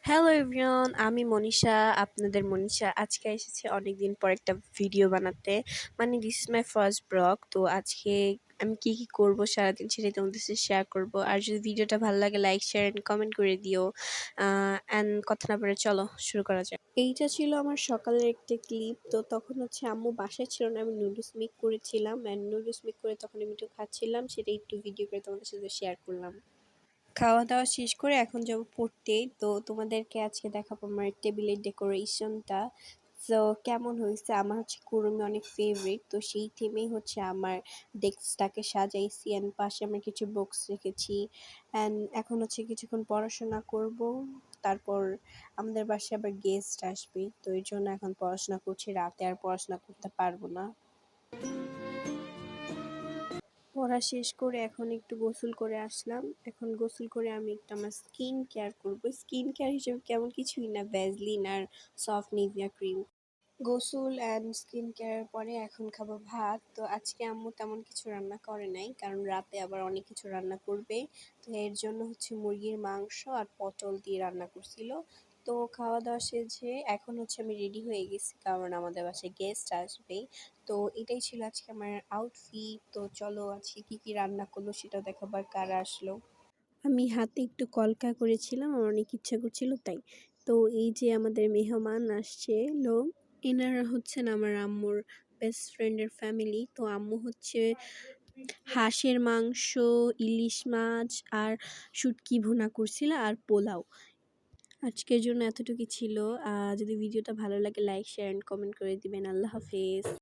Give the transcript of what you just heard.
Hello everyone, আমি মনীষা, আপনাদের মনীষা। আজকে এসেছি অনেকদিন পর একটা ভিডিও বানাতে। মানে this is my first blog. তো আজকে আমি কি করব সারাদিন সেটাই তোমাদের সাথে শেয়ার করব। আর যদি ভিডিওটা ভালো লাগে লাইক, শেয়ার অ্যান্ড কমেন্ট করে দিও। অ্যান্ড কথা না বলে চলো শুরু করা যাক। এইটা ছিল আমার সকালের একটা ক্লিপ। তো তখন হচ্ছে আম্মু বাসায় ছিল না, আমি নুডলস মেক করেছিলাম। অ্যান্ড নুডলস মেক করে তখন আমি একটু খাচ্ছিলাম, সেটাই একটু ভিডিও করে তোমাদের সাথে শেয়ার করলাম। খাওয়া দাওয়া শেষ করে এখন যাব পড়তে। তো তোমাদেরকে আজকে দেখাবো আমার টেবিলের ডেকোরেশনটা। সো কেমন হয়েছে, আমার হচ্ছে কুরুমি অনেক ফেভারিট, তো সেই থিমেই হচ্ছে আমার ডেস্কটাকে সাজাইছি। অ্যান্ড পাশে আমি কিছু বুকস রেখেছি। অ্যান্ড এখন হচ্ছে কিছুক্ষণ পড়াশোনা করব, তারপর আমাদের বাসায় আবার গেস্ট আসবে, তো এর জন্য এখন পড়াশোনা করছি। রাতে আর পড়াশোনা করতে পারবো না। পড়া শেষ করে এখন একটু গোসল করে আসলাম। এখন গোসল করে আমি একটু আমার স্কিন কেয়ার করবো। স্কিন কেয়ার হিসেবে কেমন কিছুই না, ভ্যাসলিন আর সফট নিভিয়া ক্রিম। গোসল অ্যান্ড স্কিন কেয়ারের পরে এখন খাবো ভাত। তো আজকে আম্মু তেমন কিছু রান্না করে নাই, কারণ রাতে আবার অনেক কিছু রান্না করবে। তো এর জন্য হচ্ছে মুরগির মাংস আর পটল দিয়ে রান্না করছিল। তো খাওয়া দাওয়া শেষে এখন হচ্ছে আমি রেডি হয়ে গেছি, কারণ আমাদের বাসায় গেস্ট আসবে। তো এটাই ছিল আজকে আমার আউটফিট। তো চলো আজকে কি কি রান্না করলো সেটা দেখাবার, কারা আসলো। আমি হাতে একটু কলকা করেছিলাম, আমার অনেক ইচ্ছা করছিল তাই। তো এই যে আমাদের মেহমান আসছে লোক, এনারা হচ্ছেন আমার আম্মুর বেস্ট ফ্রেন্ডের ফ্যামিলি। তো আম্মু হচ্ছে হাঁসের মাংস, ইলিশ মাছ আর শুটকি ভুনা করছিল আর পোলাও। আজকের জন্য এতটুকুই ছিল। যদি ভিডিওটা ভালো লাগে লাইক, শেয়ার অ্যান্ড কমেন্ট করে দিবেন। আল্লাহ হাফেজ।